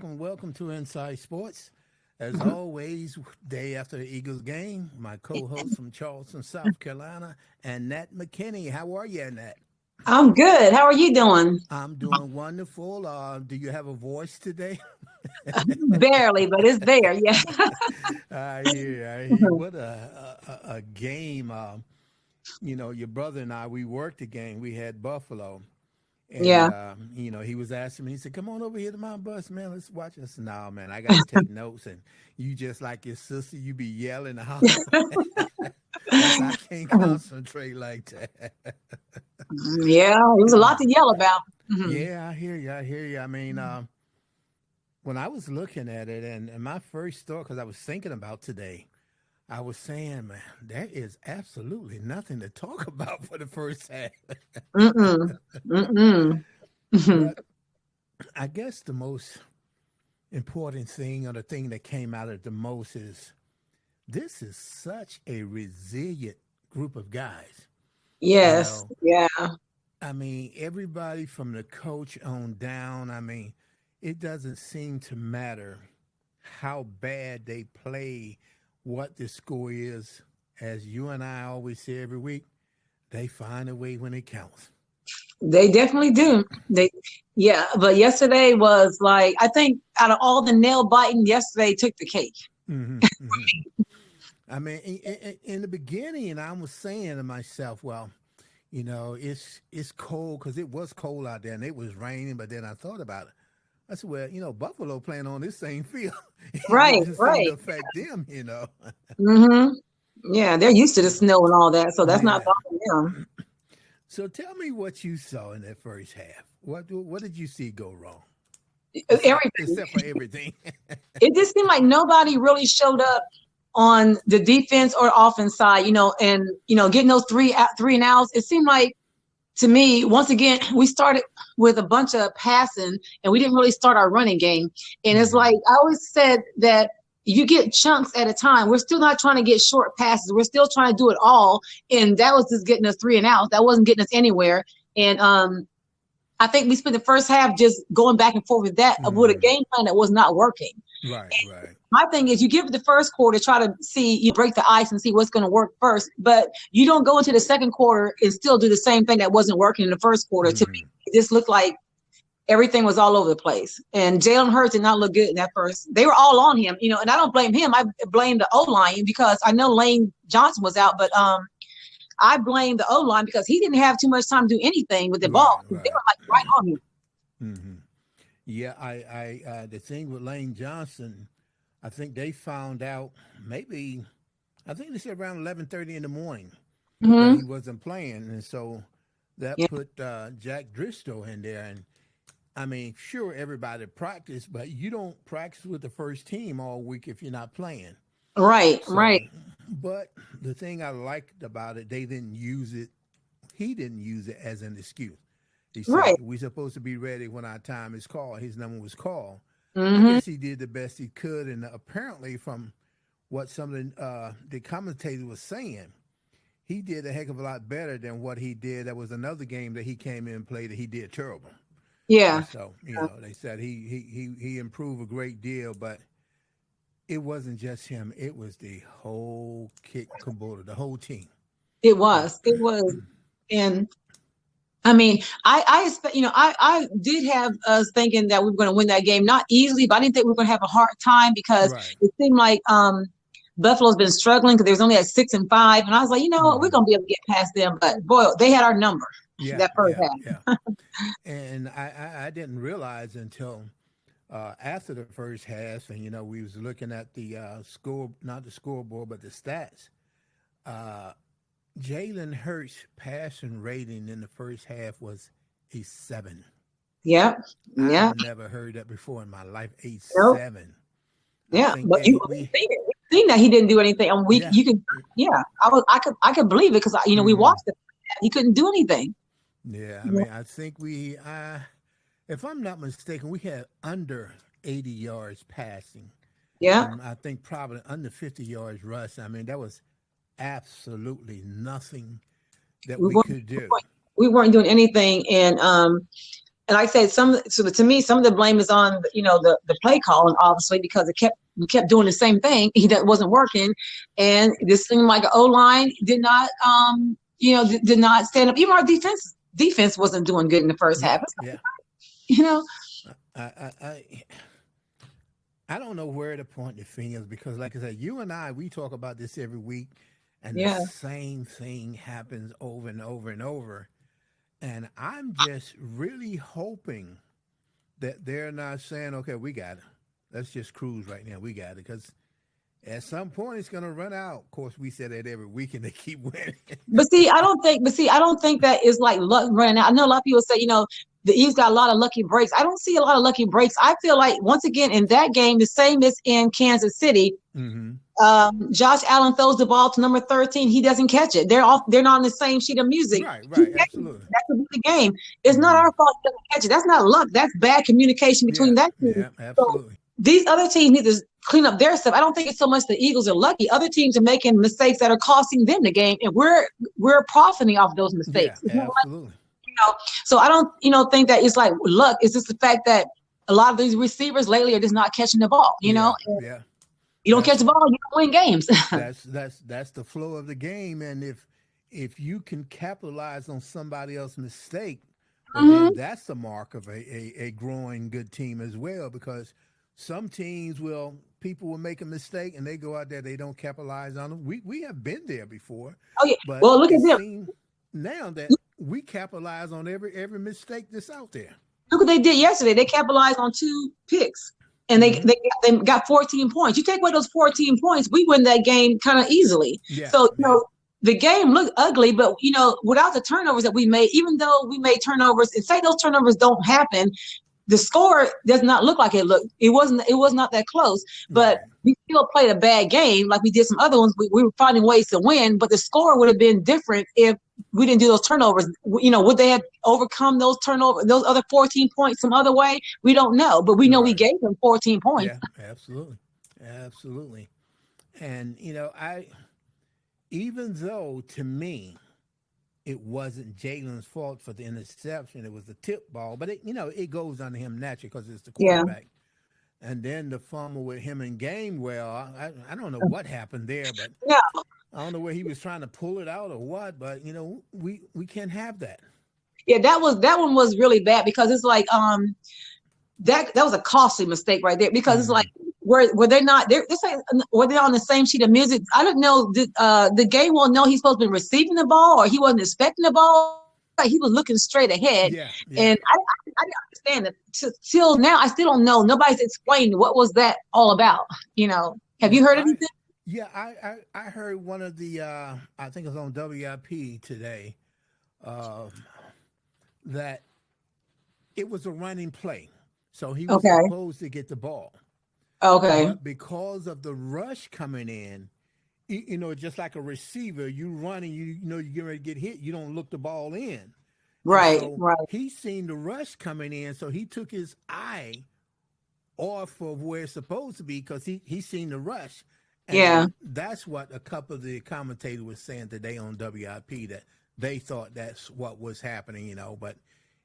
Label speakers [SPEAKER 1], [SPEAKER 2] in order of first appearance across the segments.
[SPEAKER 1] welcome to Inside Sports. As always, day after the Eagles game, my co-host from Charleston, South Carolina, Annette McKinney. How are you, Annette?
[SPEAKER 2] I'm good. How are you doing?
[SPEAKER 1] I'm doing wonderful. Do you have a voice today?
[SPEAKER 2] Barely, but it's there. Yeah.
[SPEAKER 1] I hear. What a game. Your brother and I, we worked the game. We had Buffalo. And
[SPEAKER 2] Yeah.
[SPEAKER 1] he was asking me. He said, "Come on over here to my bus, man. Let's watch this." No, man, I got to take notes. And you just like your sister, you be yelling and hollering. I can't concentrate like that.
[SPEAKER 2] Yeah. It was a lot to yell about. Mhm.
[SPEAKER 1] Yeah, I hear you. I hear you. I mean, when I was looking at it, and my first thought, because I was thinking about today, I was saying, man, there is absolutely nothing to talk about for the first half.
[SPEAKER 2] Mm-mm. Mm-mm. Mhm.
[SPEAKER 1] But I guess the most important thing, or the thing that came out of the most, is this is such a resilient group of guys. You
[SPEAKER 2] Yes.
[SPEAKER 1] know,
[SPEAKER 2] Yeah.
[SPEAKER 1] I mean, everybody from the coach on down, I mean, it doesn't seem to matter how bad they play, what the score is. As you and I always say every week, they find a way when it counts.
[SPEAKER 2] They definitely do. Yeah. But yesterday was like, I think out of all the nail biting, yesterday took the cake.
[SPEAKER 1] Hmm. Hmm. I mean, in the beginning, I was saying to myself, well, it's cold because it was cold out there and it was raining. But then I thought about it. I said, well, Buffalo playing on this same field. It
[SPEAKER 2] Right.
[SPEAKER 1] wouldn't seem to
[SPEAKER 2] Right.
[SPEAKER 1] affect them.
[SPEAKER 2] Mm-hmm. Yeah. They're used to the snow and all that. So that's not
[SPEAKER 1] Yeah.
[SPEAKER 2] bothering them.
[SPEAKER 1] So tell me what you saw in that first half. What did you see go wrong?
[SPEAKER 2] Everything.
[SPEAKER 1] Except for everything.
[SPEAKER 2] It just seemed like nobody really showed up on the defense or offense side, and getting those three and outs. It seemed like to me, once again, we started with a bunch of passing and we didn't really start our running game. And it's
[SPEAKER 1] Hmm.
[SPEAKER 2] like I always said that you get chunks at a time. We're still not trying to get short passes. We're still trying to do it all. And that was just getting us three and outs. That wasn't getting us anywhere. And I think we spent the first half just going back and forth with that with a
[SPEAKER 1] Hmm.
[SPEAKER 2] game plan that was not working.
[SPEAKER 1] Right, right.
[SPEAKER 2] My thing is you give it the first quarter, try to see, you break the ice and see what's going to work first, but you don't go into the second quarter and still do the same thing that wasn't working in the first quarter. To me,
[SPEAKER 1] Hmm.
[SPEAKER 2] it just looked like everything was all over the place. And Jalen Hurts did not look good in that first. They were all on him, and I don't blame him. I blame the O-line because I know Lane Johnson was out, but I blame the O-line because he didn't have too much time to do anything with the ball.
[SPEAKER 1] Right,
[SPEAKER 2] They
[SPEAKER 1] right.
[SPEAKER 2] were like right on him.
[SPEAKER 1] Hmm. Yeah, the thing with Lane Johnson, I think they found out maybe, I think they said around 11:30 in the morning that
[SPEAKER 2] Hmm.
[SPEAKER 1] he wasn't playing, and so that
[SPEAKER 2] Yeah.
[SPEAKER 1] put Jack Dristo in there. And I mean, sure, everybody practiced, but you don't practice with the first team all week if you're not playing.
[SPEAKER 2] Right, right.
[SPEAKER 1] So, but the thing I liked about it, they didn't use it. He didn't use it as an excuse. He said,
[SPEAKER 2] Right.
[SPEAKER 1] "We're supposed to be ready when our time is called." His number was called. I
[SPEAKER 2] Hmm.
[SPEAKER 1] guess he did the best he could, and apparently, from what some of the commentators was saying, he did a heck of a lot better than what he did. There was another game that he came in and played that he did terrible, and
[SPEAKER 2] Yeah.
[SPEAKER 1] so they said he improved a great deal, but it wasn't just him; it was the whole kick caboodle, the whole team.
[SPEAKER 2] It
[SPEAKER 1] Yeah.
[SPEAKER 2] was. It was. And I mean, I expect, I did have us thinking that we were going to win that game, not easily, but I didn't think we were going to have a hard time because
[SPEAKER 1] Right.
[SPEAKER 2] it seemed like Buffalo's been struggling because they was only at 6-5, and I was like, we're
[SPEAKER 1] Hmm.
[SPEAKER 2] going to be able to get past them. But boy, they had our number
[SPEAKER 1] Yeah,
[SPEAKER 2] that first
[SPEAKER 1] yeah,
[SPEAKER 2] half.
[SPEAKER 1] yeah. And I didn't realize until after the first half, and we was looking at the score, not the scoreboard, but the stats. Uh, Jalen Hurts' passing rating in the first half was a 7.
[SPEAKER 2] Yeah,
[SPEAKER 1] I've
[SPEAKER 2] yeah,
[SPEAKER 1] never heard that before in my life. A
[SPEAKER 2] nope,
[SPEAKER 1] 7. I
[SPEAKER 2] yeah.
[SPEAKER 1] think
[SPEAKER 2] But
[SPEAKER 1] and
[SPEAKER 2] we seen that he didn't do anything. And
[SPEAKER 1] yeah,
[SPEAKER 2] you can, yeah. I could believe it because we
[SPEAKER 1] hmm,
[SPEAKER 2] watched it. He couldn't do anything.
[SPEAKER 1] yeah. I
[SPEAKER 2] Yeah,
[SPEAKER 1] mean, I think if I'm not mistaken, we had under 80 yards passing,
[SPEAKER 2] yeah.
[SPEAKER 1] and I think probably under 50 yards rushing. I mean, that was absolutely nothing that
[SPEAKER 2] We
[SPEAKER 1] we
[SPEAKER 2] weren't,
[SPEAKER 1] could
[SPEAKER 2] we
[SPEAKER 1] do.
[SPEAKER 2] weren't we weren't doing anything, and and like I said, to me, some of the blame is on, the play calling, obviously, because we kept doing the same thing. Wasn't working, and this seemed like an O-line did not, did not stand up. Even our defense wasn't doing good in the first half.
[SPEAKER 1] Yeah.
[SPEAKER 2] You know,
[SPEAKER 1] I don't know where to point the fingers, because, like I said, you and I, we talk about this every week, and
[SPEAKER 2] yeah.
[SPEAKER 1] the same thing happens over and over and over. And I'm just really hoping that they're not saying, okay, we got it. Let's just cruise right now. We got it. Because at some point it's going to run out. Of course, we say that every week and they keep winning.
[SPEAKER 2] But see, I don't think that is like luck running out. I know a lot of people say, the Eagles got a lot of lucky breaks. I don't see a lot of lucky breaks. I feel like, once again, in that game, the same as in Kansas City, Josh Allen throws the ball to number 13. He doesn't catch it. They're not on the same sheet of music.
[SPEAKER 1] Right, absolutely.
[SPEAKER 2] That could be the game. It's not our fault he doesn't catch it. That's not luck. That's bad communication between that team.
[SPEAKER 1] Yeah, absolutely.
[SPEAKER 2] So these other teams need to clean up their stuff. I don't think it's so much the Eagles are lucky. Other teams are making mistakes that are costing them the game, and we're profiting off those mistakes.
[SPEAKER 1] Yeah, absolutely.
[SPEAKER 2] So I don't, think that it's like luck. It's just the fact that a lot of these receivers lately are just not catching the ball.
[SPEAKER 1] Yeah.
[SPEAKER 2] You don't catch the ball, you don't win games.
[SPEAKER 1] that's the flow of the game, and if you can capitalize on somebody else's mistake, then that's the mark of a growing good team as well. Because some teams people will make a mistake and they go out there, they don't capitalize on them. We have been there before.
[SPEAKER 2] Oh yeah.
[SPEAKER 1] But
[SPEAKER 2] well, look at them
[SPEAKER 1] now that we capitalize on every mistake that's out there.
[SPEAKER 2] Look what they did yesterday. They capitalized on 2 picks. And they got 14 points. You take away those 14 points, we win that game kind of easily.
[SPEAKER 1] Yeah,
[SPEAKER 2] so, the game looked ugly, but, without the turnovers that we made, even though we made turnovers, and say those turnovers don't happen, the score does not look like it looked. It was not that close, but we still played a bad game like we did some other ones. We were finding ways to win, but the score would have been different if we didn't do those turnovers. Would they have overcome those turnovers, those other 14 points some other way? We don't know, but we know we gave them 14 points.
[SPEAKER 1] Yeah, absolutely. And, even though, to me, it wasn't Jalen's fault for the interception, it was the tip ball, but it goes on him naturally because it's the quarterback. Yeah. And then the fumble with him in Gainwell, I don't know what happened there, but I don't know where he was trying to pull it out or what, but we can't have that.
[SPEAKER 2] Yeah, that one was really bad, because it's like that was a costly mistake right there, because it's like were they not were they on the same sheet of music? I don't know. The game will know he's supposed to be receiving the ball, or he wasn't expecting the ball. He was looking straight ahead.
[SPEAKER 1] Yeah.
[SPEAKER 2] And I didn't understand it till now. I still don't know. Nobody's explained what was that all about. Have you heard anything?
[SPEAKER 1] Yeah, I heard one of the I think it was on WIP today, that it was a running play, so he was supposed to get the ball.
[SPEAKER 2] Okay.
[SPEAKER 1] But because of the rush coming in, just like a receiver, you run and you get ready to get hit, you don't look the ball in.
[SPEAKER 2] Right,
[SPEAKER 1] so
[SPEAKER 2] right.
[SPEAKER 1] He seen the rush coming in, so he took his eye off of where it's supposed to be, because he seen the rush. And that's what a couple of the commentators were saying today on WIP, that they thought that's what was happening, but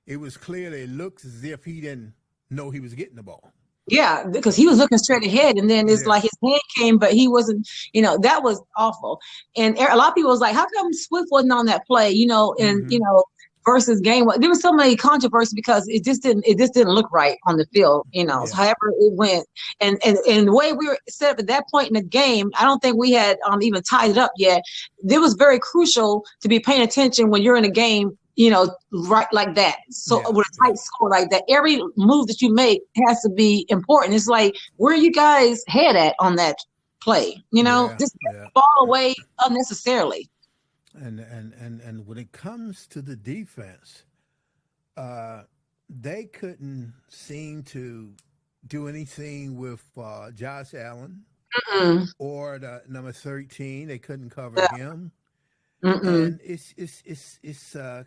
[SPEAKER 1] it was clearly, it looks as if he didn't know he was getting the ball.
[SPEAKER 2] Yeah, because he was looking straight ahead, and then it's like his hand came, but he wasn't, that was awful. And a lot of people was like, how come Swift wasn't on that play, versus game? There was so many controversy because it just didn't look right on the field, So however it went. And the way we were set up at that point in the game, I don't think we had even tied it up yet. It was very crucial to be paying attention when you're in a game, right like that. So with a tight score like that, every move that you make has to be important. It's like, where are you guys head at on that play? Just get the ball away unnecessarily.
[SPEAKER 1] And when it comes to the defense, they couldn't seem to do anything with Josh Allen or the number 13. They couldn't cover him. And it's a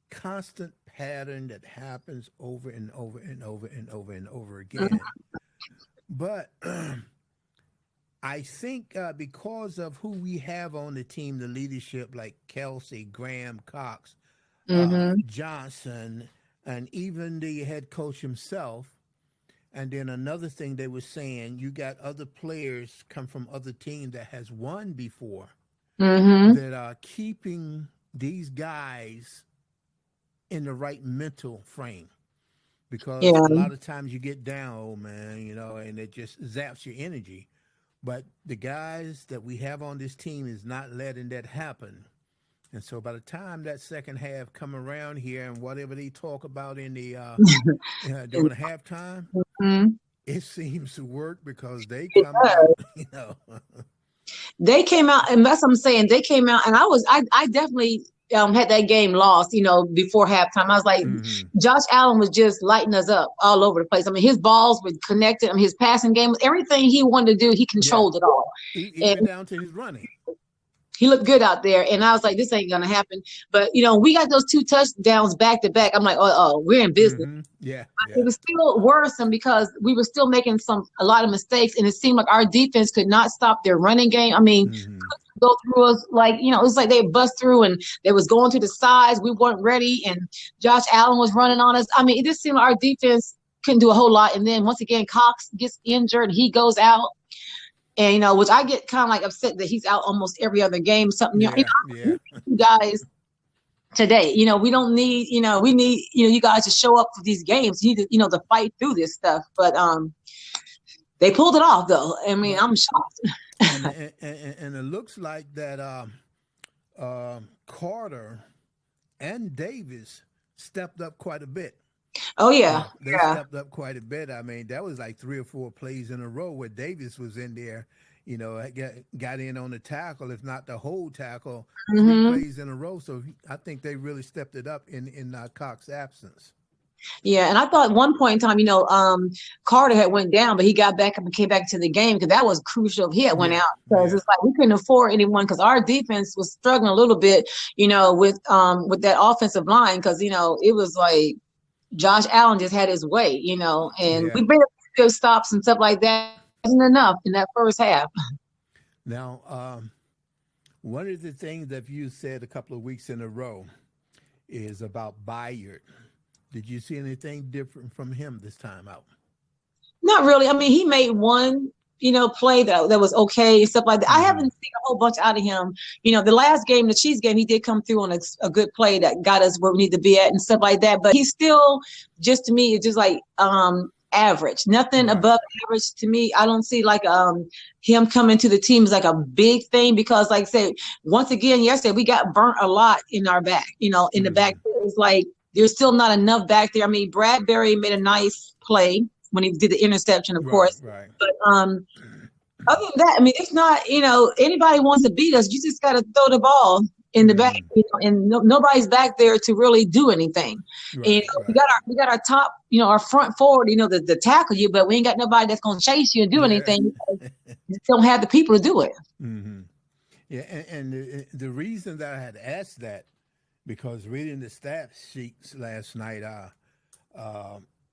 [SPEAKER 1] constant pattern that happens over and over and over and over and over again. But I think because of who we have on the team, the leadership like Kelsey, Graham, Cox, Johnson, and even the head coach himself. And then another thing they were saying, you got other players come from other teams that has won before
[SPEAKER 2] Mm-hmm.
[SPEAKER 1] that are keeping these guys in the right mental frame. Because
[SPEAKER 2] Yeah.
[SPEAKER 1] a lot of times you get down, oh man, and it just zaps your energy. But the guys that we have on this team is not letting that happen. And so by the time that second half come around here and whatever they talk about in the during the halftime,
[SPEAKER 2] Mhm.
[SPEAKER 1] it seems to work because they come out,
[SPEAKER 2] They came out, and that's what I'm saying. They came out, and I definitely had that game lost, before halftime. I was like,
[SPEAKER 1] hmm
[SPEAKER 2] Josh Allen was just lighting us up all over the place. I mean, his balls were connected. I mean, his passing game, everything he wanted to do, he
[SPEAKER 1] yeah,
[SPEAKER 2] controlled it all. And
[SPEAKER 1] even down to his running.
[SPEAKER 2] he looked good out there. And I was like, this ain't going to happen. But, we got those 2 touchdowns back to back. I'm like, we're in business.
[SPEAKER 1] Yeah,
[SPEAKER 2] It
[SPEAKER 1] yeah,
[SPEAKER 2] was still worrisome because we were still making a lot of mistakes, and it seemed like our defense could not stop their running game. I mean,
[SPEAKER 1] hmm
[SPEAKER 2] go through us like, it was like they bust through and they was going to the sides. We weren't ready, and Josh Allen was running on us. I mean, it just seemed like our defense couldn't do a whole lot. And then once again, Cox gets injured and he goes out. And which I get kind of like upset that he's out almost every other game. Something,
[SPEAKER 1] yeah, yeah.
[SPEAKER 2] you guys today. We don't need, we need, you guys to show up for these games. You need to, to fight through this stuff. But they pulled it off, though. I mean,
[SPEAKER 1] Well,
[SPEAKER 2] I'm shocked.
[SPEAKER 1] and it looks like that Carter and Davis stepped up quite a bit.
[SPEAKER 2] Oh yeah,
[SPEAKER 1] They
[SPEAKER 2] yeah.
[SPEAKER 1] stepped up quite a bit. I mean, that was like 3 or 4 plays in a row where Davis was in there, got in on the tackle, if not the whole tackle, 3 plays in a row. So I think they really stepped it up in Cox's absence.
[SPEAKER 2] Yeah, and I thought at one point in time, Carter had went down, but he got back up and came back to the game because that was crucial if he had went
[SPEAKER 1] Yeah,
[SPEAKER 2] out, because
[SPEAKER 1] yeah,
[SPEAKER 2] it's like we couldn't afford anyone because our defense was struggling a little bit, with that offensive line, because it was like Josh Allen just had his way, and
[SPEAKER 1] yeah.
[SPEAKER 2] we made good stops and stuff like that. Wasn't enough in that first half.
[SPEAKER 1] Now, one of the things that you said a couple of weeks in a row is about Bayard. Did you see anything different from him this time out?
[SPEAKER 2] Not really. I mean, he made one, play that was okay and stuff like that. I
[SPEAKER 1] hmm
[SPEAKER 2] haven't seen a whole bunch out of him. The last game, the Chiefs game, he did come through on a good play that got us where we need to be at and stuff like that. But he's still, just to me, it's just like average. Nothing
[SPEAKER 1] Right.
[SPEAKER 2] above average to me. I don't see like him coming to the team is like a big thing, because like I said, once again, yesterday we got burnt a lot in our back, in the back. It's like there's still not enough back there. I mean, Bradbury made a nice play when he did the interception, of course.
[SPEAKER 1] Right.
[SPEAKER 2] But other than that, I mean, it's not, anybody wants to beat us. You just got to throw the ball in the back, and nobody's back there to really do anything.
[SPEAKER 1] Right.
[SPEAKER 2] We
[SPEAKER 1] Right.
[SPEAKER 2] got our top, our front forward, the tackle you, but we ain't got nobody that's going to chase you and do
[SPEAKER 1] Yeah.
[SPEAKER 2] anything. We just don't have the people to do it.
[SPEAKER 1] hmm Yeah. And the reason that I had asked that, because reading the stats sheets last night,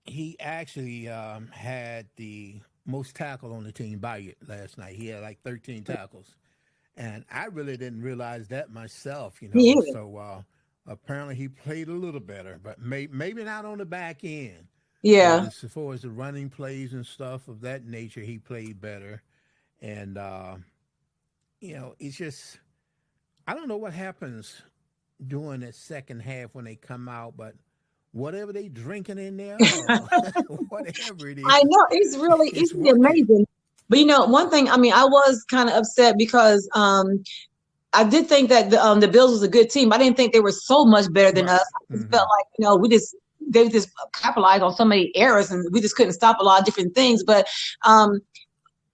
[SPEAKER 1] he actually had the most tackle on the team by it last night. He had like 13 tackles. And I really didn't realize that myself,
[SPEAKER 2] Yeah.
[SPEAKER 1] So apparently he played a little better, but maybe not on the back end. But
[SPEAKER 2] Yeah.
[SPEAKER 1] as far as the running plays and stuff of that nature, he played better. And, it's just, I don't know what happens during the second half when they come out, but whatever they drinking in there or whatever it
[SPEAKER 2] I
[SPEAKER 1] is,
[SPEAKER 2] know it's really
[SPEAKER 1] it's
[SPEAKER 2] really
[SPEAKER 1] working.
[SPEAKER 2] amazing. But one thing, I mean, I was kind of upset because I did think that the Bills was a good team. I didn't think they were so much better than
[SPEAKER 1] Right.
[SPEAKER 2] us. I just felt like they just capitalized on so many errors, and we just couldn't stop a lot of different things. But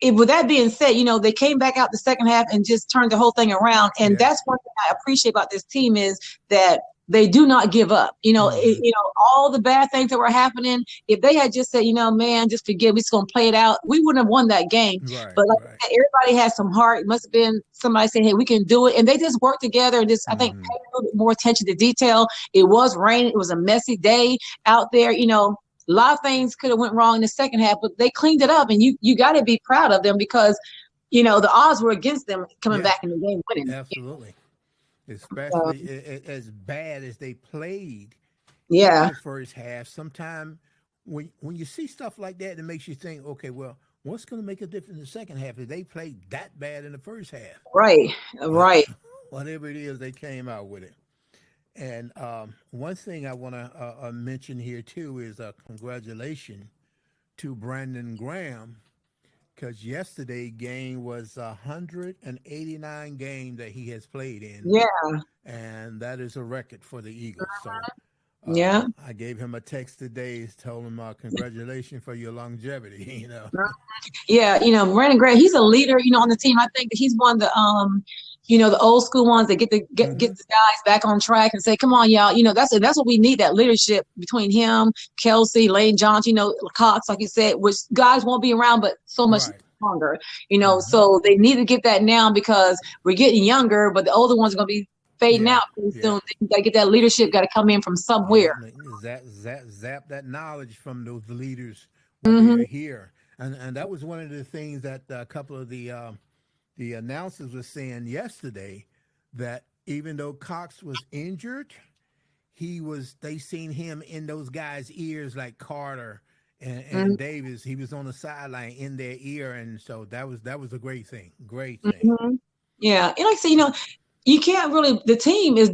[SPEAKER 2] with that being said, they came back out the second half and just turned the whole thing around. And
[SPEAKER 1] Yeah.
[SPEAKER 2] that's one thing I appreciate about this team is that they do not give up. All the bad things that were happening, if they had just said, man, just forget, we're just going to play it out, we wouldn't have won that game.
[SPEAKER 1] Right.
[SPEAKER 2] But like
[SPEAKER 1] Right.
[SPEAKER 2] I said, everybody had some heart. It must have been somebody saying, hey, we can do it. And they just worked together and just, I think, paid a little bit more attention to detail. It was raining. It was a messy day out there. A lot of things could have went wrong in the second half, but they cleaned it up, and you got to be proud of them because, the odds were against them coming
[SPEAKER 1] Yeah.
[SPEAKER 2] back in the game winning.
[SPEAKER 1] Absolutely. Especially as bad as they played
[SPEAKER 2] Yeah.
[SPEAKER 1] the first half. Sometimes when you see stuff like that, it makes you think, okay, well, what's going to make a difference in the second half if they played that bad in the first half?
[SPEAKER 2] Right.
[SPEAKER 1] But
[SPEAKER 2] Right.
[SPEAKER 1] whatever it is, they came out with it. And one thing I want to mention here too is congratulations to Brandon Graham because yesterday game was 189 games that he has played in,
[SPEAKER 2] Yeah.
[SPEAKER 1] and that is a record for the Eagles. So
[SPEAKER 2] Yeah.
[SPEAKER 1] I gave him a text today, told him congratulations for your longevity.
[SPEAKER 2] Yeah, Brandon Gray, he's a leader, on the team. I think that he's one of the the old school ones that get
[SPEAKER 1] Hmm.
[SPEAKER 2] the guys back on track and say, come on, y'all, that's what we need, that leadership between him, Kelsey, Lane Johnson, Cox, like you said, which guys won't be around, but so much
[SPEAKER 1] Right.
[SPEAKER 2] longer,
[SPEAKER 1] Hmm.
[SPEAKER 2] so they need to get that now because we're getting younger, but the older ones are gonna be fading
[SPEAKER 1] Yeah.
[SPEAKER 2] out pretty
[SPEAKER 1] Yeah.
[SPEAKER 2] soon. You gotta get that leadership, gotta come in from
[SPEAKER 1] Yeah,
[SPEAKER 2] somewhere.
[SPEAKER 1] zap that knowledge from those leaders while they
[SPEAKER 2] Hmm.
[SPEAKER 1] are here, and that was one of the things that a couple of the announcers were saying yesterday that even though Cox was injured, they seen him in those guys' ears like Carter and Davis. He was on the sideline in their ear, and so that was a great thing. Great thing.
[SPEAKER 2] Hmm. Yeah, and like I said, you can't really, the team they're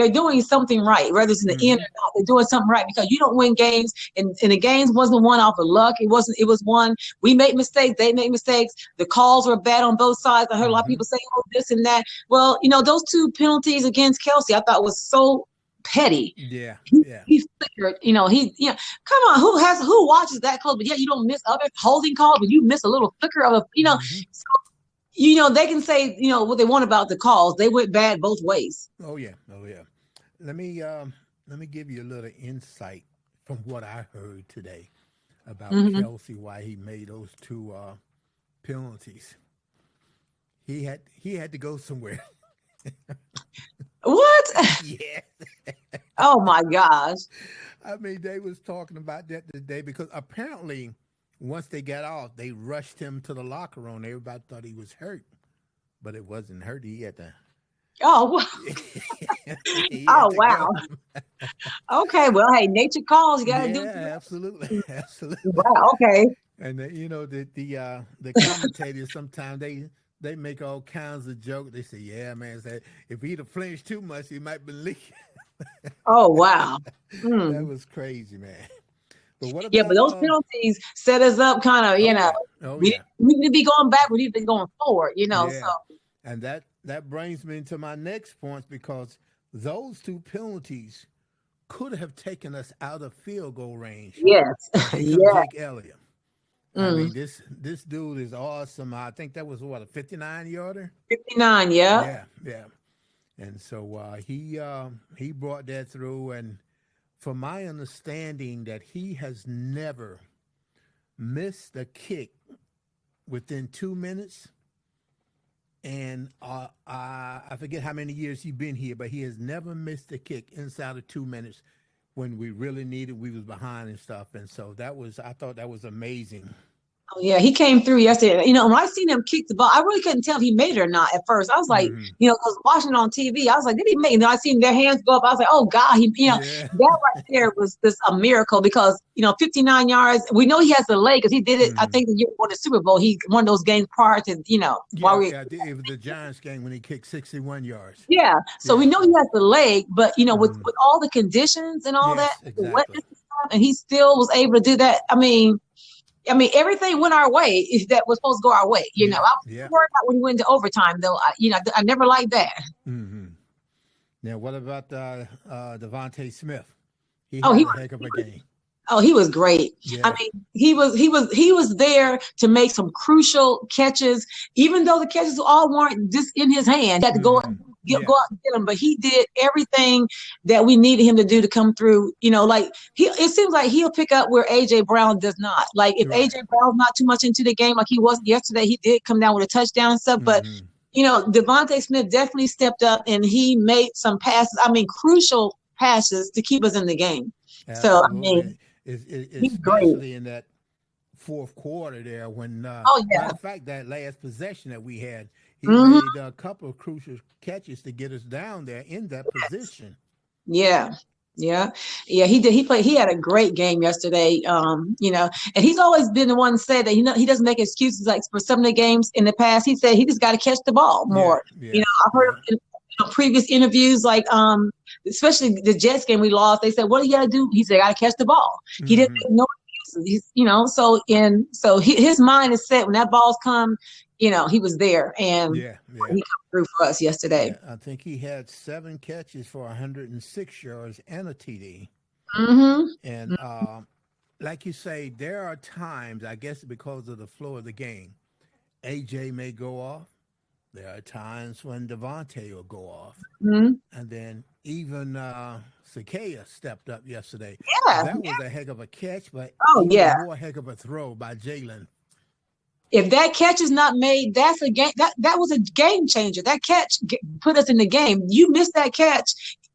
[SPEAKER 2] doing something right, whether it's in the end
[SPEAKER 1] Hmm.
[SPEAKER 2] or not, they're doing something right because you don't win games, and the games wasn't won off of luck. It was one, we made mistakes, they made mistakes, the calls were bad on both sides. I heard a lot of
[SPEAKER 1] Hmm.
[SPEAKER 2] people say, oh, this and that. Well, those two penalties against Kelsey, I thought was so petty.
[SPEAKER 1] Yeah.
[SPEAKER 2] He,
[SPEAKER 1] Yeah.
[SPEAKER 2] he flickered, come on, who watches that close? But yeah, you don't miss other holding calls, but you miss a little flicker of
[SPEAKER 1] Hmm.
[SPEAKER 2] so, they can say, what they want about the calls. They went bad both ways.
[SPEAKER 1] Oh yeah. Oh yeah. Let me give you a little insight from what I heard today about
[SPEAKER 2] Hmm.
[SPEAKER 1] Kelsey, why he made those two penalties. He had to go somewhere.
[SPEAKER 2] What?
[SPEAKER 1] Yeah.
[SPEAKER 2] Oh my gosh.
[SPEAKER 1] I mean, they was talking about that today because apparently once they got off, they rushed him to the locker room. Everybody thought he was hurt, but it wasn't hurt. He had to
[SPEAKER 2] Oh,
[SPEAKER 1] he had
[SPEAKER 2] oh
[SPEAKER 1] to go.
[SPEAKER 2] wow. Okay. Well, hey, nature calls. You got to do
[SPEAKER 1] Yeah,
[SPEAKER 2] what you
[SPEAKER 1] absolutely.
[SPEAKER 2] got.
[SPEAKER 1] Absolutely.
[SPEAKER 2] Wow. Okay.
[SPEAKER 1] And the commentators sometimes they make all kinds of jokes. They say, "Yeah, man, say if he'd have flinched too much, he might be leaking."
[SPEAKER 2] Oh wow.
[SPEAKER 1] That
[SPEAKER 2] Hmm.
[SPEAKER 1] was crazy, man. But what
[SPEAKER 2] Yeah, but
[SPEAKER 1] about
[SPEAKER 2] those penalties set us up kind of,
[SPEAKER 1] Oh yeah, oh yeah,
[SPEAKER 2] we need to be going back. We need to be going forward, So
[SPEAKER 1] yeah. And that brings me to my next point because those two penalties could have taken us out of field goal range.
[SPEAKER 2] yes.
[SPEAKER 1] And here comes
[SPEAKER 2] Yeah.
[SPEAKER 1] Jake Elliott. I
[SPEAKER 2] Mm.
[SPEAKER 1] mean, this dude is awesome. I think that was what, a 59 yarder.
[SPEAKER 2] 59. Yeah.
[SPEAKER 1] Yeah, yeah. And so he brought that through. And from my understanding, that he has never missed a kick within 2 minutes. And I forget how many years he's been here, but he has never missed a kick inside of 2 minutes when we really needed. We was behind and stuff, and so I thought that was amazing.
[SPEAKER 2] Oh, yeah, he came through yesterday. When I seen him kick the ball, I really couldn't tell if he made it or not at first. I was like,
[SPEAKER 1] Hmm.
[SPEAKER 2] because watching it on TV, I was like, did he make it? I seen their hands go up. I was like, oh God,
[SPEAKER 1] Yeah.
[SPEAKER 2] that right there was just a miracle because 59 yards. We know he has the leg because he did it. I
[SPEAKER 1] Hmm.
[SPEAKER 2] think the year before the Super Bowl, he won those games prior to while
[SPEAKER 1] Yeah,
[SPEAKER 2] we.
[SPEAKER 1] yeah. It was the Giants game when he kicked 61 yards.
[SPEAKER 2] Yeah, so we
[SPEAKER 1] Yeah.
[SPEAKER 2] know he has the leg, but
[SPEAKER 1] Hmm.
[SPEAKER 2] with all the conditions and all that,
[SPEAKER 1] Yes,
[SPEAKER 2] the
[SPEAKER 1] exactly.
[SPEAKER 2] wetness and stuff, and he still was able to do that. I mean, everything went our way that was supposed to go our way. I
[SPEAKER 1] Yeah,
[SPEAKER 2] was
[SPEAKER 1] yeah.
[SPEAKER 2] worried about when we went into overtime, though. I never liked that.
[SPEAKER 1] Hmm. Now, what about Devontae Smith? He
[SPEAKER 2] Oh,
[SPEAKER 1] had a heck of a game.
[SPEAKER 2] he was great. I
[SPEAKER 1] Yeah.
[SPEAKER 2] mean, he was there to make some crucial catches, even though the catches all weren't just in his hand. He had to
[SPEAKER 1] Hmm.
[SPEAKER 2] go
[SPEAKER 1] Yeah.
[SPEAKER 2] out and get them, but he did everything that we needed him to do to come through. Like it seems like he'll pick up where AJ Brown does not. Like if
[SPEAKER 1] Right.
[SPEAKER 2] AJ Brown's not too much into the game, like he was yesterday, he did come down with a touchdown and stuff, but.
[SPEAKER 1] Hmm.
[SPEAKER 2] Devontae Smith definitely stepped up and he made some passes. I mean, crucial passes to keep us in the game. So, I mean,
[SPEAKER 1] Absolutely.
[SPEAKER 2] he's great.
[SPEAKER 1] Especially in that fourth quarter there when,
[SPEAKER 2] Oh,
[SPEAKER 1] matter
[SPEAKER 2] yeah.
[SPEAKER 1] of fact, that last possession that we had, he
[SPEAKER 2] Hmm.
[SPEAKER 1] made a couple of crucial catches to get us down there in that position.
[SPEAKER 2] Yeah. Yeah. Yeah, he did. He had a great game yesterday. And he's always been the one to say that, he doesn't make excuses like for some of the games in the past. He said he just got to catch the ball
[SPEAKER 1] Yeah,
[SPEAKER 2] more.
[SPEAKER 1] yeah,
[SPEAKER 2] I've heard
[SPEAKER 1] yeah.
[SPEAKER 2] previous interviews, like especially the Jets game we lost, they said, "What do you got to do?" He said, "I got to catch the ball." He didn't
[SPEAKER 1] Hmm.
[SPEAKER 2] make no excuses. His mind is set when that ball's come. He was there, and
[SPEAKER 1] Yeah, yeah,
[SPEAKER 2] he come through for us yesterday.
[SPEAKER 1] yeah. I think he had 7 catches for 106 yards and a TD.
[SPEAKER 2] Hmm.
[SPEAKER 1] And like you say, there are times, I guess, because of the flow of the game, AJ may go off. There are times when Devontae will go off.
[SPEAKER 2] Hmm.
[SPEAKER 1] And then even Sakaya stepped up yesterday.
[SPEAKER 2] Yeah.
[SPEAKER 1] That was a heck of a catch, but
[SPEAKER 2] Oh
[SPEAKER 1] even
[SPEAKER 2] yeah.
[SPEAKER 1] more heck of a throw by Jalen.
[SPEAKER 2] If that catch is not made, that's a game. That was a game changer. That catch put us in the game. You miss that catch,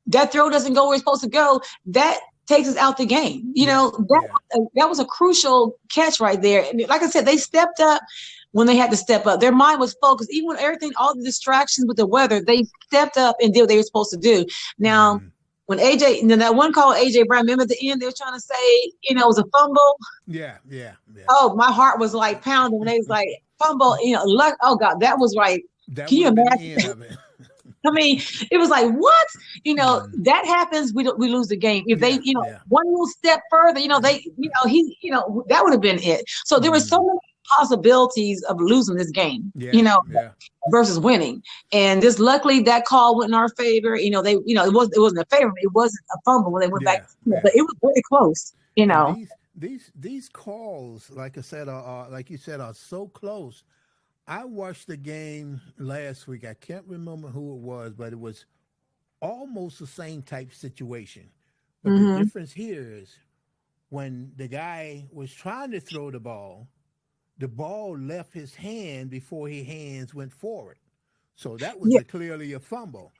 [SPEAKER 2] that throw doesn't go where it's supposed to go. That takes us out the game.
[SPEAKER 1] Yeah, yeah,
[SPEAKER 2] That was a crucial catch right there. And like I said, they stepped up when they had to step up. Their mind was focused, even when everything, all the distractions with the weather. They stepped up and did what they were supposed to do. Now,
[SPEAKER 1] hmm,
[SPEAKER 2] when AJ, and then that one call AJ Brown, remember at the end they were trying to say, it was a fumble.
[SPEAKER 1] yeah, yeah, yeah.
[SPEAKER 2] Oh, my heart was like pounding when they was like fumble, luck. Oh God, that was right.
[SPEAKER 1] That
[SPEAKER 2] Can
[SPEAKER 1] would
[SPEAKER 2] you
[SPEAKER 1] have been the end
[SPEAKER 2] imagine?
[SPEAKER 1] of it.
[SPEAKER 2] I mean, it was like what?
[SPEAKER 1] Mm.
[SPEAKER 2] That happens. We lose the game if they,
[SPEAKER 1] Yeah, yeah.
[SPEAKER 2] one little step further. That would have been it. So there were so
[SPEAKER 1] Mm.
[SPEAKER 2] many possibilities of losing this game.
[SPEAKER 1] Yeah, yeah.
[SPEAKER 2] Versus winning. And just luckily that call went in our favor. It wasn't a favor. It wasn't a fumble when they went back,
[SPEAKER 1] Yeah, yeah.
[SPEAKER 2] but it was very close.
[SPEAKER 1] And these calls, like I said, like you said, are so close. I watched the game last week. I can't remember who it was, but it was almost the same type situation. But the
[SPEAKER 2] Mm-hmm.
[SPEAKER 1] difference here is when the guy was trying to throw the ball left his hand before his hands went forward. So that was
[SPEAKER 2] Yeah.
[SPEAKER 1] clearly a fumble.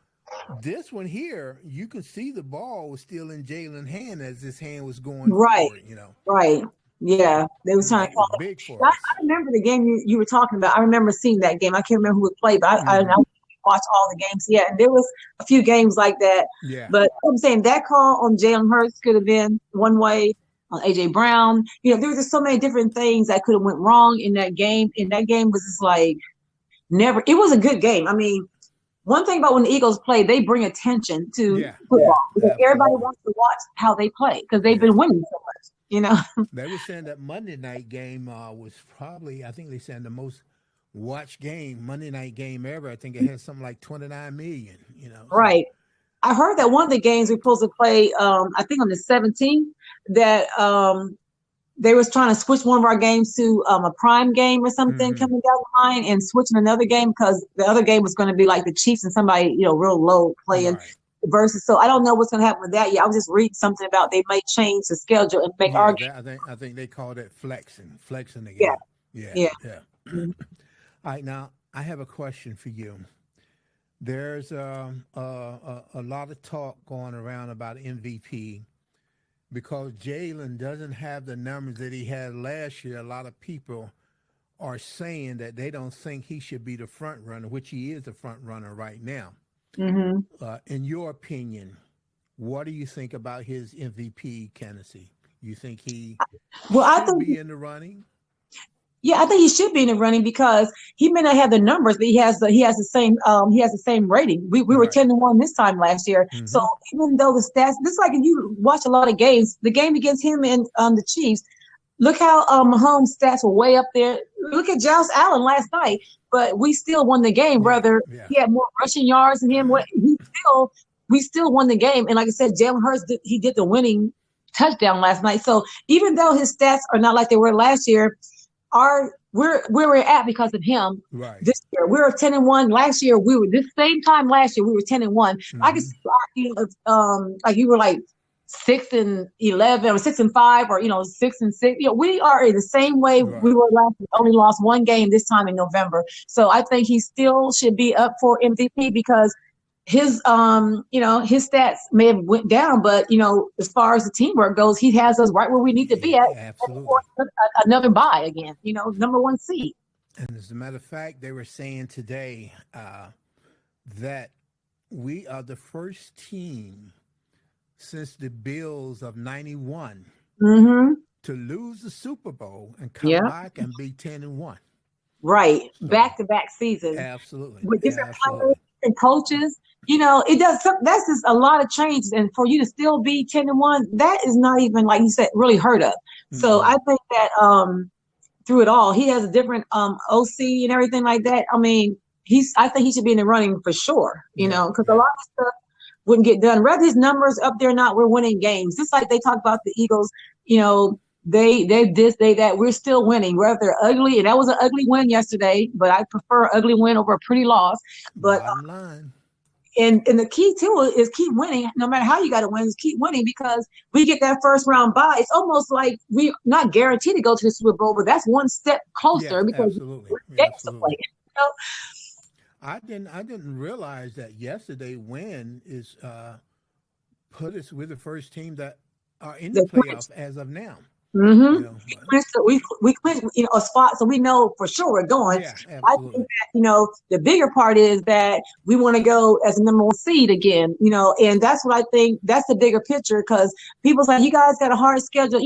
[SPEAKER 1] This one here, you could see the ball was still in Jalen's hand as his hand was going
[SPEAKER 2] Right.
[SPEAKER 1] forward.
[SPEAKER 2] Right. Yeah. They was trying to
[SPEAKER 1] That was
[SPEAKER 2] call.
[SPEAKER 1] big for
[SPEAKER 2] I
[SPEAKER 1] us.
[SPEAKER 2] remember the game you were talking about. I remember seeing that game. I can't remember who it played, but I
[SPEAKER 1] Hmm.
[SPEAKER 2] watched all the games. Yeah, and there was a few games like that.
[SPEAKER 1] Yeah,
[SPEAKER 2] But I'm saying that call on Jalen Hurts could have been one way. On AJ Brown, there were just so many different things that could have went wrong in that game. And that game was just like never. It was a good game. I mean, one thing about when the Eagles play, they bring attention to
[SPEAKER 1] yeah, yeah,
[SPEAKER 2] football because everybody
[SPEAKER 1] absolutely.
[SPEAKER 2] wants to watch how they play because they've
[SPEAKER 1] Yeah.
[SPEAKER 2] been winning so much.
[SPEAKER 1] They were saying that Monday night game was probably, I think they said the most watched game, Monday night game ever. I think it had something like 29 million, so.
[SPEAKER 2] Right. I heard that one of the games we're supposed to play, I think on the 17th, that they was trying to switch one of our games to a prime game or something
[SPEAKER 1] Hmm.
[SPEAKER 2] coming down the line and switching another game because the other game was going to be like the Chiefs and somebody, real low playing
[SPEAKER 1] Right.
[SPEAKER 2] versus. So I don't know what's going to happen with that yet. I was just reading something about they may change the schedule and make our
[SPEAKER 1] Yeah,
[SPEAKER 2] game.
[SPEAKER 1] I think they called it flexing the
[SPEAKER 2] Yeah.
[SPEAKER 1] game. Yeah,
[SPEAKER 2] Yeah.
[SPEAKER 1] yeah. All right, now I have a question for you. There's a lot of talk going around about MVP because Jalen doesn't have the numbers that he had last year. A lot of people are saying that they don't think he should be the front runner, which he is the front runner right now.
[SPEAKER 2] Mm-hmm.
[SPEAKER 1] In your opinion, what do you think about his MVP candidacy? You think he
[SPEAKER 2] Well, I
[SPEAKER 1] should
[SPEAKER 2] think
[SPEAKER 1] be in the running?
[SPEAKER 2] Yeah, I think he should be in the running because he may not have the numbers, but he has the same rating. We were
[SPEAKER 1] Right.
[SPEAKER 2] 10-1 this time last year. So
[SPEAKER 1] Hmm.
[SPEAKER 2] even though the stats, just like if you watch a lot of games, the game against him and the Chiefs, look how Mahomes' stats were way up there. Look at Josh Allen last night, but we still won the game.
[SPEAKER 1] Yeah.
[SPEAKER 2] Whether
[SPEAKER 1] Yeah.
[SPEAKER 2] he had more rushing yards than him, we still won the game. And like I said, Jalen Hurts he did the winning touchdown last night. So even though his stats are not like they were last year, we're where we're at because of him
[SPEAKER 1] Right.
[SPEAKER 2] this year. We were 10-1 last year. We were this same time last year. We were 10-1. I can
[SPEAKER 1] Hmm.
[SPEAKER 2] see like you were like 6-11 or 6-5 or 6-6. We are in the same way we
[SPEAKER 1] Right.
[SPEAKER 2] were last year. Only lost one game this time in November. So I think he still should be up for MVP because his stats may have went down, but as far as the teamwork goes, he has us right where we need to be at
[SPEAKER 1] Absolutely.
[SPEAKER 2] for another bye again, number one seed.
[SPEAKER 1] And as a matter of fact, they were saying today that we are the first team since the Bills of '91
[SPEAKER 2] Mm-hmm.
[SPEAKER 1] to lose the Super Bowl and come
[SPEAKER 2] Yeah.
[SPEAKER 1] back and be 10-1.
[SPEAKER 2] Right.
[SPEAKER 1] So
[SPEAKER 2] Back to back seasons
[SPEAKER 1] absolutely,
[SPEAKER 2] with different players
[SPEAKER 1] absolutely.
[SPEAKER 2] and coaches. It does. That's just a lot of changes, and for you to still be 10-1, that is not even like you said really hurt us. So
[SPEAKER 1] Mm-mm.
[SPEAKER 2] I think that through it all, he has a different OC and everything like that. I mean, I think he should be in the running for sure.
[SPEAKER 1] Yeah,
[SPEAKER 2] Because a
[SPEAKER 1] yeah.
[SPEAKER 2] lot of stuff wouldn't get done. Whether his numbers up there or not, we're winning games. Just like they talk about the Eagles, they this, they that. We're still winning. Whether they're ugly, and that was an ugly win yesterday, but I prefer an ugly win over a pretty loss. But
[SPEAKER 1] Bottom line.
[SPEAKER 2] and the key too is keep winning. No matter how you got to win, is keep winning because we get that first round bye. It's almost like we're not guaranteed to go to the Super Bowl, but that's one step
[SPEAKER 1] Yeah,
[SPEAKER 2] closer because
[SPEAKER 1] absolutely,
[SPEAKER 2] we're games to
[SPEAKER 1] absolutely.
[SPEAKER 2] play. You know?
[SPEAKER 1] I didn't realize that yesterday win is put us with the first team that are in the
[SPEAKER 2] The
[SPEAKER 1] playoff as of now.
[SPEAKER 2] Mm-hmm.
[SPEAKER 1] But
[SPEAKER 2] We clinched, a spot, so we know for sure we're going.
[SPEAKER 1] yeah,
[SPEAKER 2] I think
[SPEAKER 1] absolutely.
[SPEAKER 2] that the bigger part is that we want to go as a number one seed again. And that's what I think. That's the bigger picture because people say you guys got a hard schedule.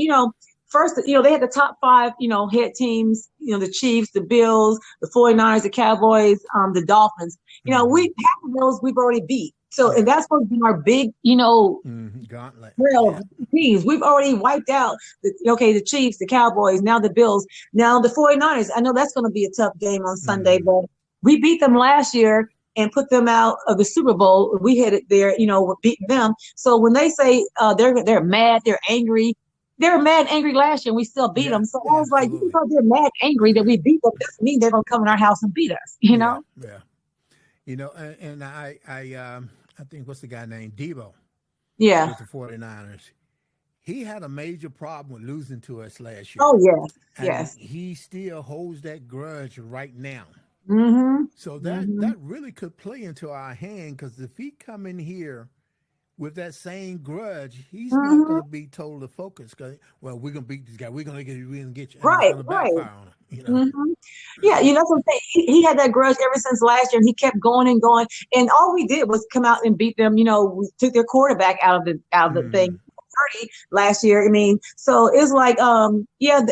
[SPEAKER 2] First, they had the top five, head teams. The Chiefs, the Bills, the 49ers, the Cowboys, the Dolphins. We
[SPEAKER 1] Hmm.
[SPEAKER 2] half of those we've already beat. So, and
[SPEAKER 1] Yeah.
[SPEAKER 2] that's going to be our big,
[SPEAKER 1] Gauntlet.
[SPEAKER 2] well,
[SPEAKER 1] Yeah.
[SPEAKER 2] teams. We've already wiped out the Chiefs, the Cowboys, now the Bills, now the 49ers. I know that's going to be a tough game on Sunday,
[SPEAKER 1] Hmm.
[SPEAKER 2] but we beat them last year and put them out of the Super Bowl. We hit it there, we're beating them. So when they say they're mad, they're angry, they were mad and angry last year and we still beat
[SPEAKER 1] Yeah,
[SPEAKER 2] them. So I was like, just
[SPEAKER 1] absolutely.
[SPEAKER 2] because they're mad, angry that we beat them doesn't mean they're going to come in our house and beat us,
[SPEAKER 1] Yeah, yeah. And I think what's the guy named Debo
[SPEAKER 2] Yeah.
[SPEAKER 1] with the 49ers. He had a major problem with losing to us last year.
[SPEAKER 2] Oh, yes.
[SPEAKER 1] And
[SPEAKER 2] Yes.
[SPEAKER 1] he still holds that grudge right now.
[SPEAKER 2] Mm-hmm.
[SPEAKER 1] So that
[SPEAKER 2] Mm-hmm.
[SPEAKER 1] that really could play into our hand because if he come in here with that same grudge, he's not going
[SPEAKER 2] Mm-hmm.
[SPEAKER 1] to be totally focused. Cause we're gonna beat this guy. We're gonna get you, and it's
[SPEAKER 2] Right,
[SPEAKER 1] going to
[SPEAKER 2] right.
[SPEAKER 1] backfire on him.
[SPEAKER 2] Hmm. Yeah, that's what I'm saying. He had that grudge ever since last year, and he kept going and going. And all we did was come out and beat them. We took their quarterback out of the thing.
[SPEAKER 1] Hmm.
[SPEAKER 2] 30 last year. I mean, so it's like, and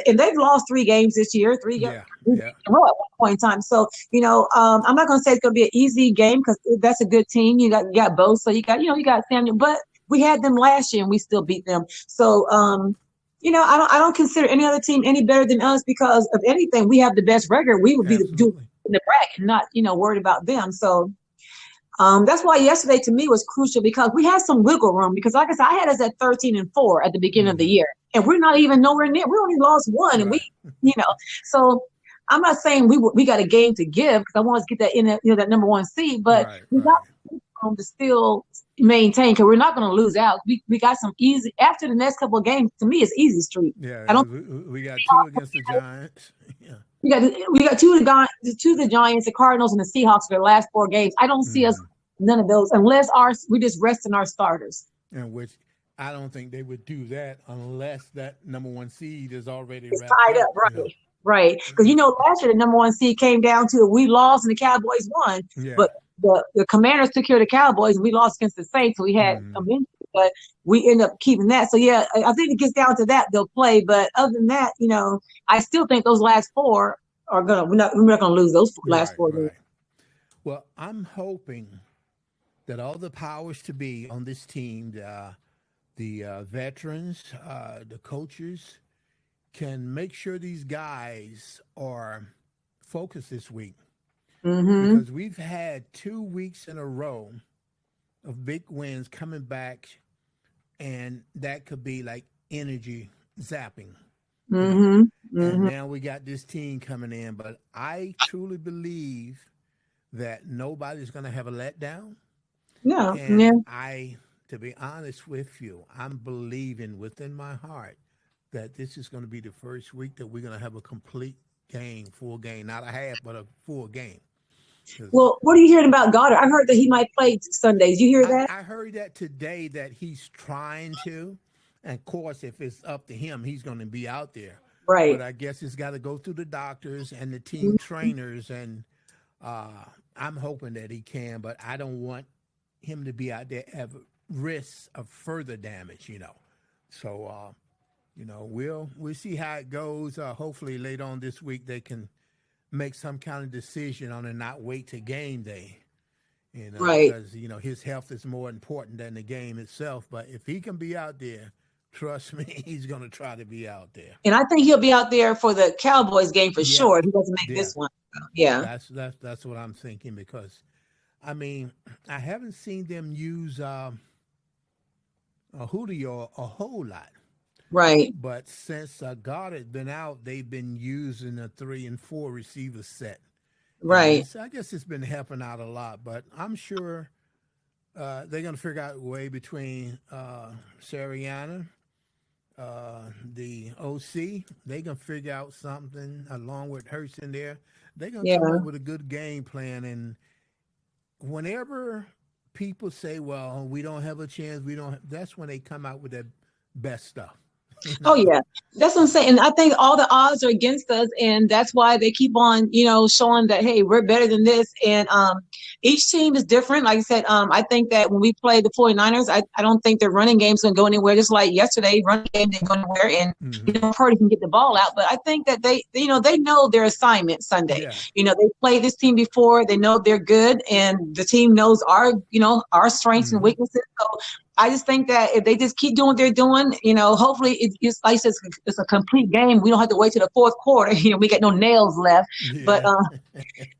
[SPEAKER 2] they've lost 3 games this year,
[SPEAKER 1] Yeah,
[SPEAKER 2] in
[SPEAKER 1] yeah.
[SPEAKER 2] a row at one point in time. So, I'm not going to say it's going to be an easy game because that's a good team. You got both, so you got Samuel, but we had them last year and we still beat them. So, I don't consider any other team any better than us because of anything. We have the best record. We would be the do
[SPEAKER 1] Absolutely.
[SPEAKER 2] in the bracket, not worried about them. So that's why yesterday to me was crucial because we had some wiggle room. Because like I said, I had us at 13-4 at the beginning of the
[SPEAKER 1] Hmm.
[SPEAKER 2] year, and we're not even nowhere near. We only lost one, and we,
[SPEAKER 1] Right.
[SPEAKER 2] you know, so. I'm not saying we got a game to give because I want us to get that that number one seed, but
[SPEAKER 1] Right.
[SPEAKER 2] we got
[SPEAKER 1] Right.
[SPEAKER 2] room to still maintain because we're not going to lose out. We got some easy after the next couple of games. To me, it's easy street. I
[SPEAKER 1] Yeah.
[SPEAKER 2] don't.
[SPEAKER 1] We got two against the Giants. Yeah.
[SPEAKER 2] We got two of the Giants, the Cardinals, and the Seahawks for the last 4 games. I don't see us
[SPEAKER 1] Hmm.
[SPEAKER 2] none of those unless we just resting our starters.
[SPEAKER 1] And which I don't think they would do that unless that number one seed is already
[SPEAKER 2] It's
[SPEAKER 1] wrapped
[SPEAKER 2] tied up,
[SPEAKER 1] up.
[SPEAKER 2] right? Right. Because last year the number one seed came down to we lost and the Cowboys won,
[SPEAKER 1] Yeah.
[SPEAKER 2] but the Commanders took care of the Cowboys and we lost against the Saints, so we had some
[SPEAKER 1] Hmm.
[SPEAKER 2] injuries, but we end up keeping that. So yeah, I think it gets down to that they'll play. But other than that, I still think those last four are gonna we're not gonna lose those last
[SPEAKER 1] Right.
[SPEAKER 2] 4 games.
[SPEAKER 1] Right. Well, I'm hoping that all the powers to be on this team, the veterans, the coaches, can make sure these guys are focused this week
[SPEAKER 2] Mm-hmm.
[SPEAKER 1] because we've had 2 weeks in a row of big wins coming back, and that could be like energy zapping, you know.
[SPEAKER 2] Mm-hmm.
[SPEAKER 1] And
[SPEAKER 2] Mm-hmm.
[SPEAKER 1] now we got this team coming in, but I truly believe that nobody's going to have a letdown.
[SPEAKER 2] Yeah.
[SPEAKER 1] And
[SPEAKER 2] Yeah.
[SPEAKER 1] to be honest with you, I'm believing within my heart that this is going to be the first week that we're going to have a complete game, full game, not a half, but a full game. 'Cause
[SPEAKER 2] Well, what are you hearing about Goddard? I heard that he might play Sundays. You hear
[SPEAKER 1] I,
[SPEAKER 2] that?
[SPEAKER 1] I heard that today that he's trying to. And of course, if it's up to him, he's going to be out there. But
[SPEAKER 2] Right.
[SPEAKER 1] I guess it's got to go through the doctors and the team trainers. And I'm hoping that he can, but I don't want him to be out there ever risks of further damage. So we'll see how it goes. Hopefully later on this week they can make some kind of decision on it, and not wait to game day.
[SPEAKER 2] Right.
[SPEAKER 1] Because his health is more important than the game itself. But if he can be out there, trust me, he's going to try to be out there.
[SPEAKER 2] And I think he'll be out there for the Cowboys game for sure if he doesn't make
[SPEAKER 1] Yeah.
[SPEAKER 2] this one. Yeah.
[SPEAKER 1] That's what I'm thinking, because I mean, I haven't seen them use Julio a whole lot.
[SPEAKER 2] Right.
[SPEAKER 1] But since Goddard been out, they've been using a 3 and 4 receiver set.
[SPEAKER 2] Right.
[SPEAKER 1] I guess it's been helping out a lot, but I'm sure they're going to figure out a way between Sirianni, the OC. They're going to figure out something along with Hurts in there. They're going to come up with a good game plan. And whenever people say, well, we don't have a chance, that's when they come out with their best stuff.
[SPEAKER 2] Oh yeah, that's what I'm saying. And I think all the odds are against us, and that's why they keep on, showing that, hey, we're better than this. And each team is different. Like I said, I think that when we play the 49ers, I don't think their running game's going to go anywhere. Just like yesterday, running game didn't go anywhere, and Purdy can get the ball out. But I think that they know their assignment Sunday.
[SPEAKER 1] Yeah.
[SPEAKER 2] They played this team before. They know they're good, and the team knows our strengths and weaknesses. So I just think that if they just keep doing what they're doing, hopefully it's like it's a complete game. We don't have to wait to the fourth quarter. We got no nails left.
[SPEAKER 1] Yeah.
[SPEAKER 2] But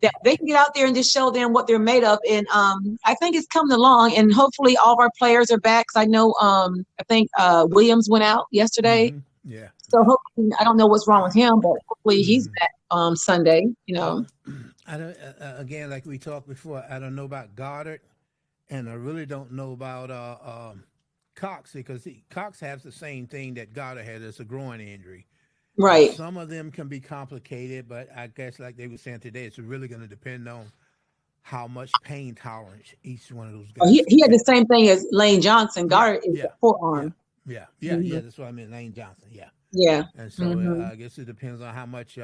[SPEAKER 2] that they can get out there and just show them what they're made of. And I think it's coming along. And hopefully all of our players are back. 'Cause I know I think Williams went out yesterday.
[SPEAKER 1] Yeah.
[SPEAKER 2] So hopefully, I don't know what's wrong with him, but hopefully he's back Sunday.
[SPEAKER 1] I don't. Again, like we talked before, I don't know about Goddard. And I really don't know about Cox, because Cox has the same thing that Goddard had. It's a groin injury.
[SPEAKER 2] Right.
[SPEAKER 1] Some of them can be complicated, but I guess like they were saying today, it's really going to depend on how much pain tolerance each one of those guys.
[SPEAKER 2] He had the same thing as Lane Johnson. Goddard is the forearm.
[SPEAKER 1] Yeah. That's what I mean, Lane Johnson. Yeah.
[SPEAKER 2] Yeah.
[SPEAKER 1] And so I guess it depends on how much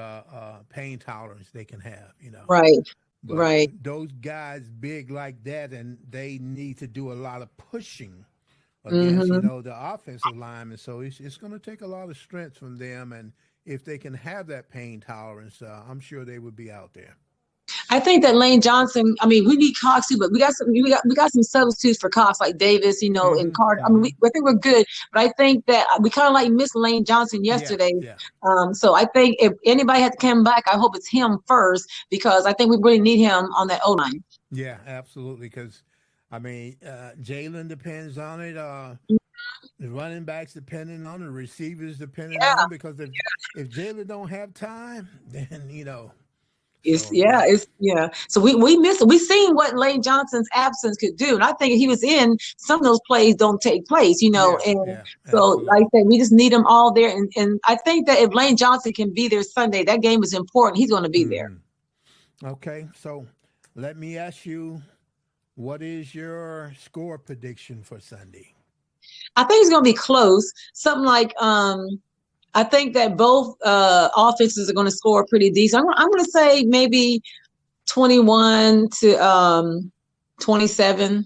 [SPEAKER 1] pain tolerance they can have.
[SPEAKER 2] Right.
[SPEAKER 1] But
[SPEAKER 2] right.
[SPEAKER 1] Those guys big like that, and they need to do a lot of pushing against, the offensive linemen. So it's going to take a lot of strength from them. And if they can have that pain tolerance, I'm sure they would be out there.
[SPEAKER 2] I think that Lane Johnson, we need Cox too, but we got some substitutes for Cox, like Davis, and Carter. I think we're good, but I think that we kind of missed Lane Johnson yesterday.
[SPEAKER 1] Yeah.
[SPEAKER 2] So I think if anybody had to come back, I hope it's him first, because I think we really need him on that O-line.
[SPEAKER 1] Yeah, absolutely. Because Jalen depends on it. The running backs depending on it, the receivers depending on it. Because if Jalen don't have time, then
[SPEAKER 2] So we missed it. We seen what Lane Johnson's absence could do, and I think if he was in, some of those plays don't take place, So, like I said, we just need them all there, and I think that if Lane Johnson can be there Sunday, that game is important. He's going to be there.
[SPEAKER 1] Okay, so let me ask you, what is your score prediction for Sunday?
[SPEAKER 2] I think it's going to be close. Something like I think that both offenses are going to score pretty decent. I'm going to say maybe 21 to 27.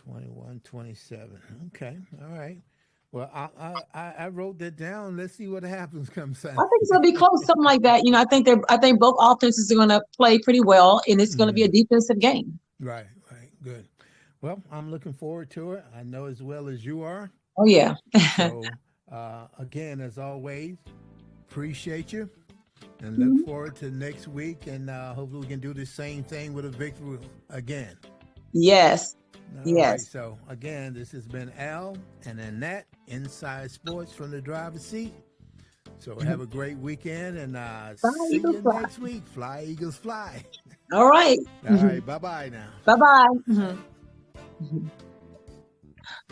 [SPEAKER 1] 21-27. Okay. All right. Well, I wrote that down. Let's see what happens come Sunday.
[SPEAKER 2] I think it's going to be close, something like that. I think both offenses are going to play pretty well, and it's going to be a defensive game.
[SPEAKER 1] Right. Good. Well, I'm looking forward to it. I know as well as you are.
[SPEAKER 2] Oh, yeah.
[SPEAKER 1] So, again, as always, appreciate you and look forward to next week. And hopefully we can do the same thing with a victory again.
[SPEAKER 2] Yes.
[SPEAKER 1] All right, so, again, this has been Al and Annette, Inside Sports from the driver's seat. So have a great weekend, and see you next week. Fly, Eagles, fly.
[SPEAKER 2] All right.
[SPEAKER 1] All right, bye-bye now.
[SPEAKER 2] Bye-bye.